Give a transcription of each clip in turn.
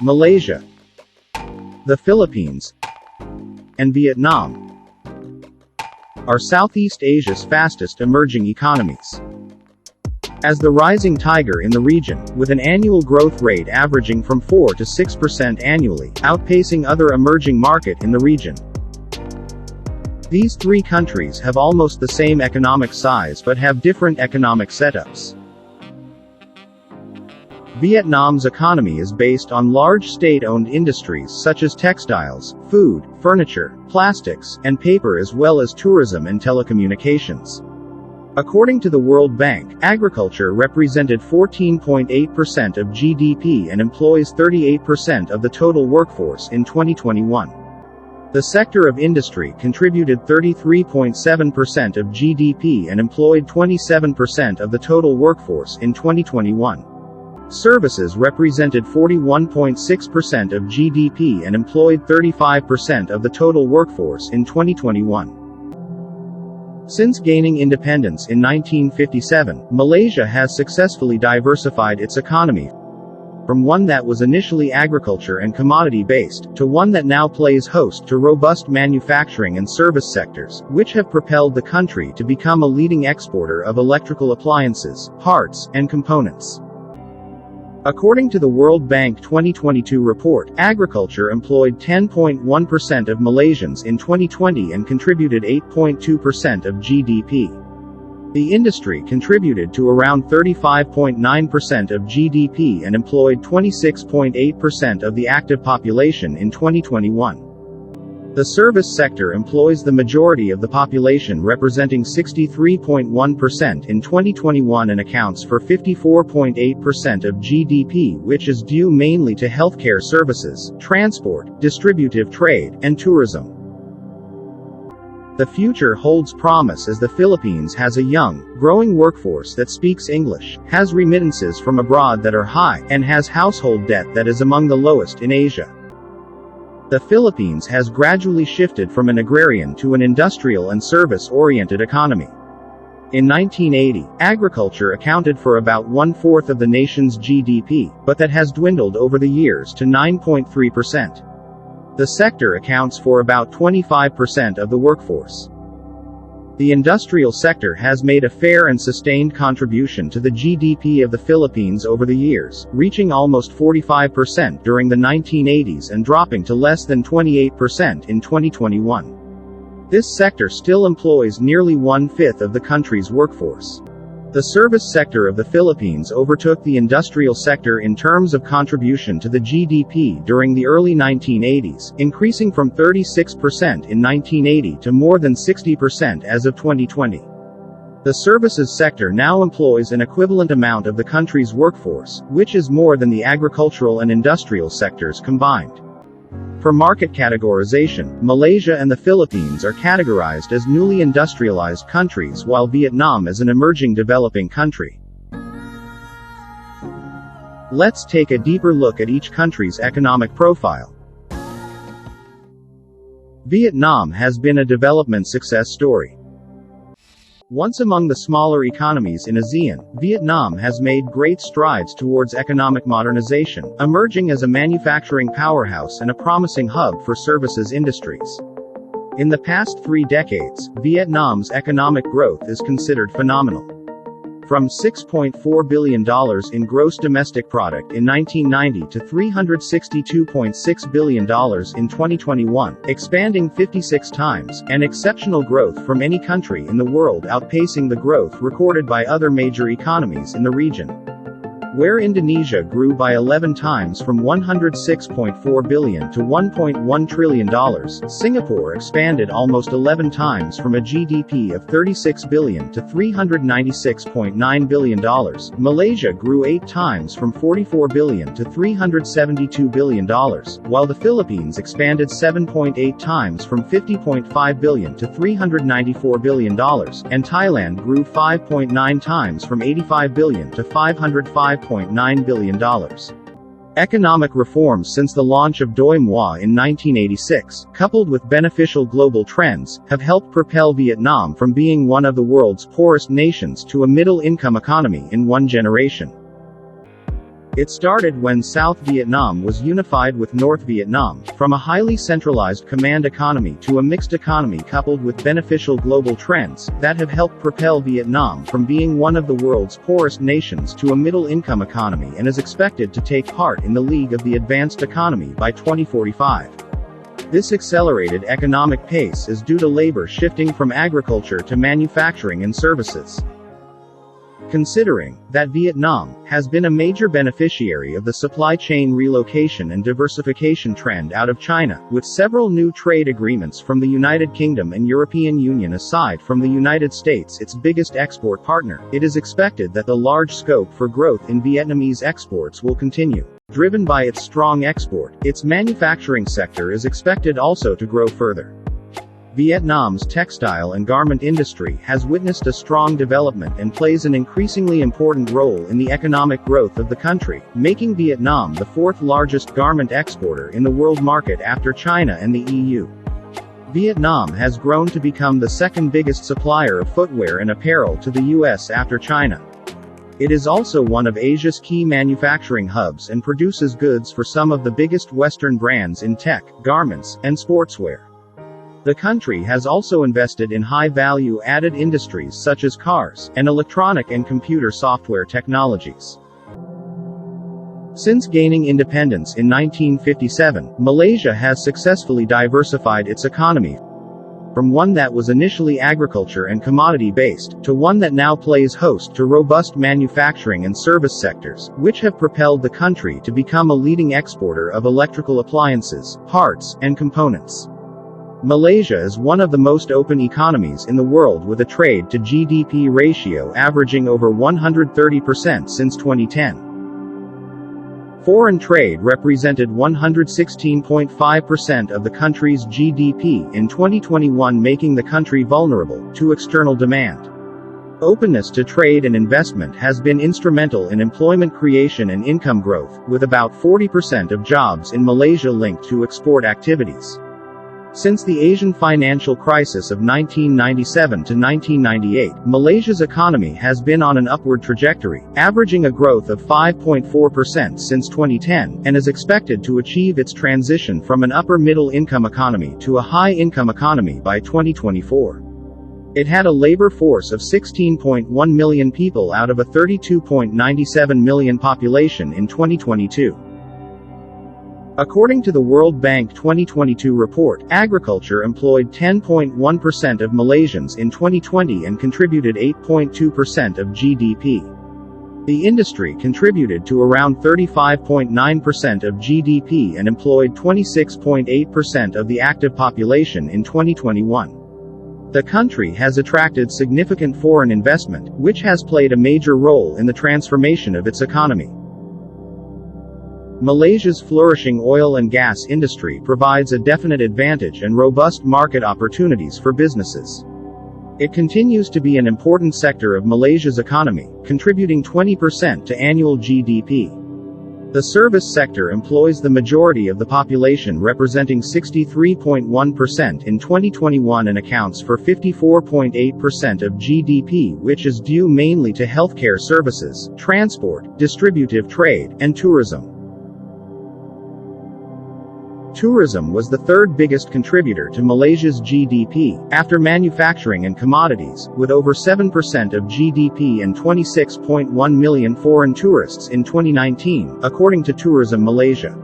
Malaysia, the Philippines, and Vietnam are Southeast Asia's fastest emerging economies. As the rising tiger in the region, with an annual growth rate averaging from 4 to 6% annually, outpacing other emerging markets in the region. These three countries have almost the same economic size but have different economic setups. Vietnam's economy is based on large state-owned industries such as textiles, food, furniture, plastics, and paper, as well as tourism and telecommunications. According to the World Bank, agriculture represented 14.8% of GDP and employs 38% of the total workforce in 2021. The sector of industry contributed 33.7% of GDP and employed 27% of the total workforce in 2021. Services represented 41.6% of GDP and employed 35% of the total workforce in 2021. Since gaining independence in 1957, Malaysia has successfully diversified its economy from one that was initially agriculture and commodity-based, to one that now plays host to robust manufacturing and service sectors, which have propelled the country to become a leading exporter of electrical appliances, parts, and components. According to the World Bank 2022 report, agriculture employed 10.1% of Malaysians in 2020 and contributed 8.2% of GDP. The industry contributed to around 35.9% of GDP and employed 26.8% of the active population in 2021. The service sector employs the majority of the population, representing 63.1% in 2021, and accounts for 54.8% of GDP, which is due mainly to healthcare services, transport, distributive trade, and tourism. The future holds promise as the Philippines has a young, growing workforce that speaks English, has remittances from abroad that are high, and has household debt that is among the lowest in Asia. The Philippines has gradually shifted from an agrarian to an industrial and service-oriented economy. In 1980, agriculture accounted for about 1/4 of the nation's GDP, but that has dwindled over the years to 9.3%. The sector accounts for about 25% of the workforce. The industrial sector has made a fair and sustained contribution to the GDP of the Philippines over the years, reaching almost 45% during the 1980s and dropping to less than 28% in 2021. This sector still employs nearly 1/5 of the country's workforce. The service sector of the Philippines overtook the industrial sector in terms of contribution to the GDP during the early 1980s, increasing from 36% in 1980 to more than 60% as of 2020. The services sector now employs an equivalent amount of the country's workforce, which is more than the agricultural and industrial sectors combined. For market categorization, Malaysia and the Philippines are categorized as newly industrialized countries, while Vietnam is an emerging developing country. Let's take a deeper look at each country's economic profile. Vietnam has been a development success story. Once among the smaller economies in ASEAN, Vietnam has made great strides towards economic modernization, emerging as a manufacturing powerhouse and a promising hub for services industries. In the past 3 decades, Vietnam's economic growth is considered phenomenal. From $6.4 billion in gross domestic product in 1990 to $362.6 billion in 2021, expanding 56 times, and exceptional growth from any country in the world, outpacing the growth recorded by other major economies in the region. Where Indonesia grew by 11 times from $106.4 billion to $1.1 trillion, Singapore expanded almost 11 times from a GDP of $36 billion to $396.9 billion, Malaysia grew 8 times from $44 billion to $372 billion, while the Philippines expanded 7.8 times from $50.5 billion to $394 billion, and Thailand grew 5.9 times from $85 billion to $505.9 billion. Economic reforms since the launch of Đổi Mới in 1986, coupled with beneficial global trends, have helped propel Vietnam from being one of the world's poorest nations to a middle-income economy in one generation. It started when South Vietnam was unified with North Vietnam, from a highly centralized command economy to a mixed economy coupled with beneficial global trends that have helped propel Vietnam from being one of the world's poorest nations to a middle-income economy and is expected to take part in the league of the advanced economy by 2045. This accelerated economic pace is due to labor shifting from agriculture to manufacturing and services. Considering that Vietnam has been a major beneficiary of the supply chain relocation and diversification trend out of China, with several new trade agreements from the United Kingdom and European Union aside from the United States, its biggest export partner, it is expected that the large scope for growth in Vietnamese exports will continue. Driven by its strong export, its manufacturing sector is expected also to grow further. Vietnam's textile and garment industry has witnessed a strong development and plays an increasingly important role in the economic growth of the country, making Vietnam the fourth largest garment exporter in the world market after China and the EU. Vietnam has grown to become the second biggest supplier of footwear and apparel to the US after China. It is also one of Asia's key manufacturing hubs and produces goods for some of the biggest Western brands in tech, garments, and sportswear. The country has also invested in high-value added industries such as cars, and electronic and computer software technologies. Since gaining independence in 1957, Malaysia has successfully diversified its economy from one that was initially agriculture and commodity-based, to one that now plays host to robust manufacturing and service sectors, which have propelled the country to become a leading exporter of electrical appliances, parts, and components. Malaysia is one of the most open economies in the world with a trade-to-GDP ratio averaging over 130% since 2010. Foreign trade represented 116.5% of the country's GDP in 2021, making the country vulnerable to external demand. Openness to trade and investment has been instrumental in employment creation and income growth, with about 40% of jobs in Malaysia linked to export activities. Since the Asian financial crisis of 1997 to 1998, Malaysia's economy has been on an upward trajectory, averaging a growth of 5.4% since 2010, and is expected to achieve its transition from an upper-middle-income economy to a high-income economy by 2024. It had a labor force of 16.1 million people out of a 32.97 million population in 2022. According to the World Bank 2022 report, agriculture employed 10.1% of Malaysians in 2020 and contributed 8.2% of GDP. The industry contributed to around 35.9% of GDP and employed 26.8% of the active population in 2021. The country has attracted significant foreign investment, which has played a major role in the transformation of its economy. Malaysia's flourishing oil and gas industry provides a definite advantage and robust market opportunities for businesses. It continues to be an important sector of Malaysia's economy, contributing 20% to annual GDP. The service sector employs the majority of the population, representing 63.1% in 2021 and accounts for 54.8% of GDP, which is due mainly to healthcare services, transport, distributive trade, and tourism. Tourism was the third biggest contributor to Malaysia's GDP, after manufacturing and commodities, with over 7% of GDP and 26.1 million foreign tourists in 2019, according to Tourism Malaysia.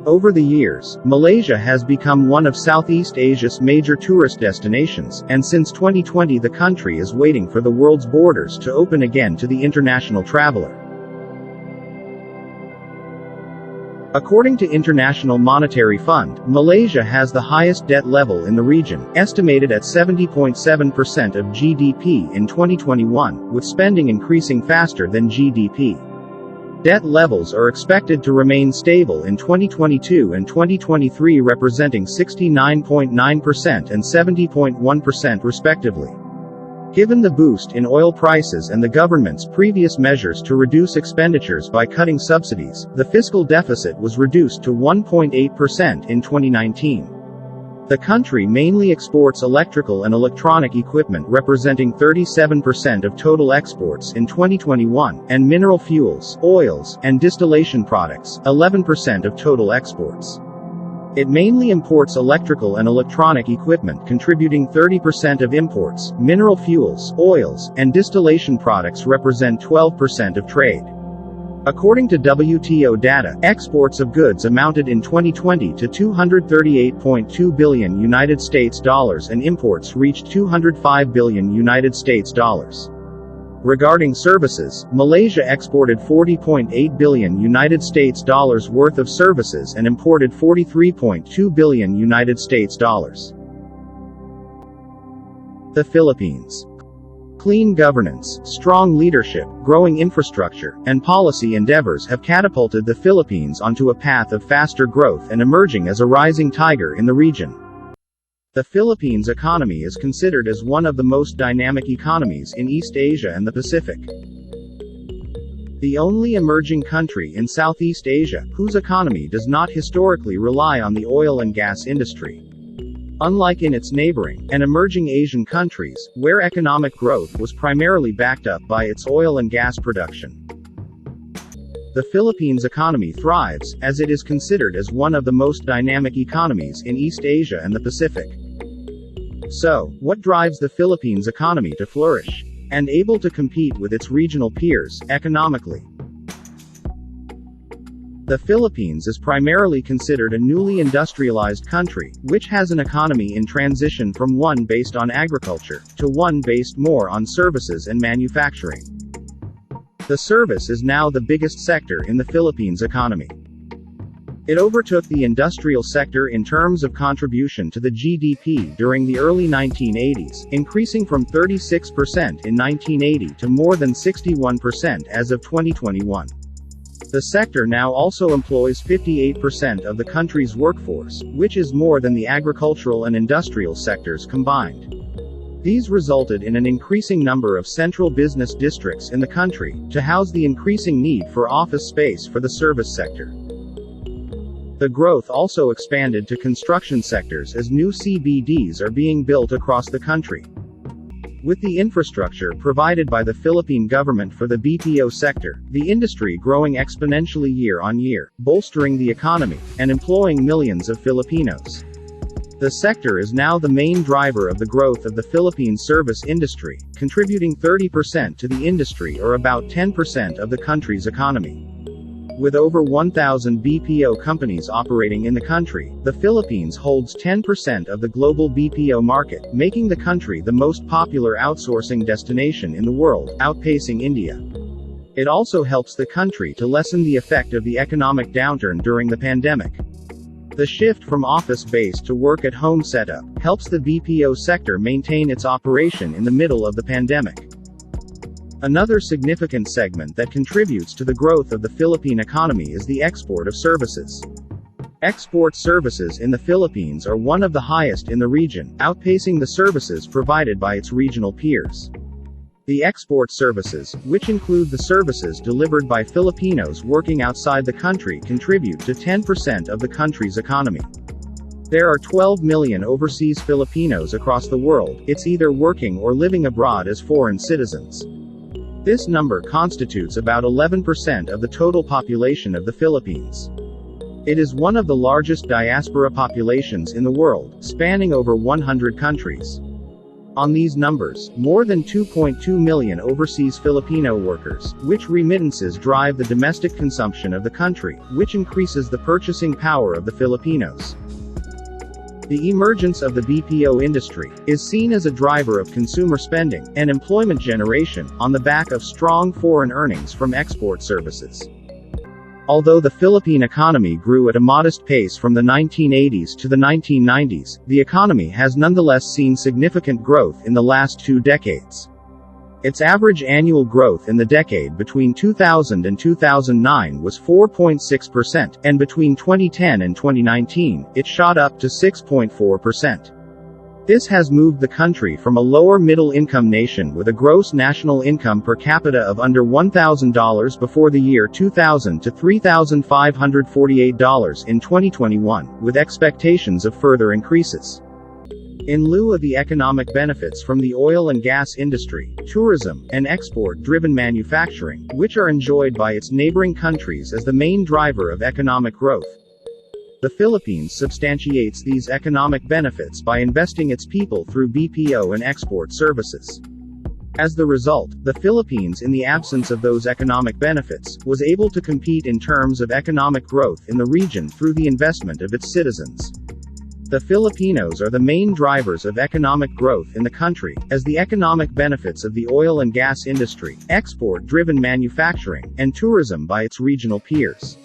Over the years, Malaysia has become one of Southeast Asia's major tourist destinations, and since 2020 the country is waiting for the world's borders to open again to the international traveler. According to International Monetary Fund, Malaysia has the highest debt level in the region, estimated at 70.7% of GDP in 2021, with spending increasing faster than GDP. Debt levels are expected to remain stable in 2022 and 2023, representing 69.9% and 70.1% respectively. Given the boost in oil prices and the government's previous measures to reduce expenditures by cutting subsidies, the fiscal deficit was reduced to 1.8% in 2019. The country mainly exports electrical and electronic equipment representing 37% of total exports in 2021, and mineral fuels, oils, and distillation products, 11% of total exports. It mainly imports electrical and electronic equipment contributing 30% of imports, mineral fuels, oils, and distillation products represent 12% of trade. According to WTO data, exports of goods amounted in 2020 to $238.2 billion United States dollars and imports reached $205 billion United States dollars. Regarding services, Malaysia exported $40.8 billion United States dollars worth of services and imported $43.2 billion United States dollars. The Philippines. Clean governance, strong leadership, growing infrastructure, and policy endeavors have catapulted the Philippines onto a path of faster growth and emerging as a rising tiger in the region. The Philippines economy is considered as one of the most dynamic economies in East Asia and the Pacific. The only emerging country in Southeast Asia whose economy does not historically rely on the oil and gas industry. Unlike in its neighboring and emerging Asian countries, where economic growth was primarily backed up by its oil and gas production. The Philippines economy thrives, as it is considered as one of the most dynamic economies in East Asia and the Pacific. So, what drives the Philippines economy to flourish and able to compete with its regional peers economically? The Philippines is primarily considered a newly industrialized country, which has an economy in transition from one based on agriculture to one based more on services and manufacturing. The service is now the biggest sector in the Philippines economy. It overtook the industrial sector in terms of contribution to the GDP during the early 1980s, increasing from 36% in 1980 to more than 61% as of 2021. The sector now also employs 58% of the country's workforce, which is more than the agricultural and industrial sectors combined. These resulted in an increasing number of central business districts in the country, to house the increasing need for office space for the service sector. The growth also expanded to construction sectors as new CBDs are being built across the country. With the infrastructure provided by the Philippine government for the BPO sector, the industry growing exponentially year on year, bolstering the economy, and employing millions of Filipinos. The sector is now the main driver of the growth of the Philippine service industry, contributing 30% to the industry or about 10% of the country's economy. With over 1,000 BPO companies operating in the country, the Philippines holds 10% of the global BPO market, making the country the most popular outsourcing destination in the world, outpacing India. It also helps the country to lessen the effect of the economic downturn during the pandemic. The shift from office-based to work-at-home setup helps the BPO sector maintain its operation in the middle of the pandemic. Another significant segment that contributes to the growth of the Philippine economy is the export of services. Export services in the Philippines are one of the highest in the region, outpacing the services provided by its regional peers. The export services, which include the services delivered by Filipinos working outside the country, contribute to 10% of the country's economy. There are 12 million overseas Filipinos across the world, it's either working or living abroad as foreign citizens. This number constitutes about 11% of the total population of the Philippines. It is one of the largest diaspora populations in the world, spanning over 100 countries. On these numbers, more than 2.2 million overseas Filipino workers, which remittances drive the domestic consumption of the country, which increases the purchasing power of the Filipinos. The emergence of the BPO industry is seen as a driver of consumer spending and employment generation, on the back of strong foreign earnings from export services. Although the Philippine economy grew at a modest pace from the 1980s to the 1990s, the economy has nonetheless seen significant growth in the last 2 decades. Its average annual growth in the decade between 2000 and 2009 was 4.6%, and between 2010 and 2019, it shot up to 6.4%. This has moved the country from a lower middle-income nation with a gross national income per capita of under $1,000 before the year 2000 to $3,548 in 2021, with expectations of further increases. In lieu of the economic benefits from the oil and gas industry, tourism, and export-driven manufacturing, which are enjoyed by its neighboring countries as the main driver of economic growth, the Philippines substantiates these economic benefits by investing its people through BPO and export services. As the result, the Philippines, in the absence of those economic benefits, was able to compete in terms of economic growth in the region through the investment of its citizens. The Filipinos are the main drivers of economic growth in the country, as the economic benefits of the oil and gas industry, export-driven manufacturing, and tourism by its regional peers.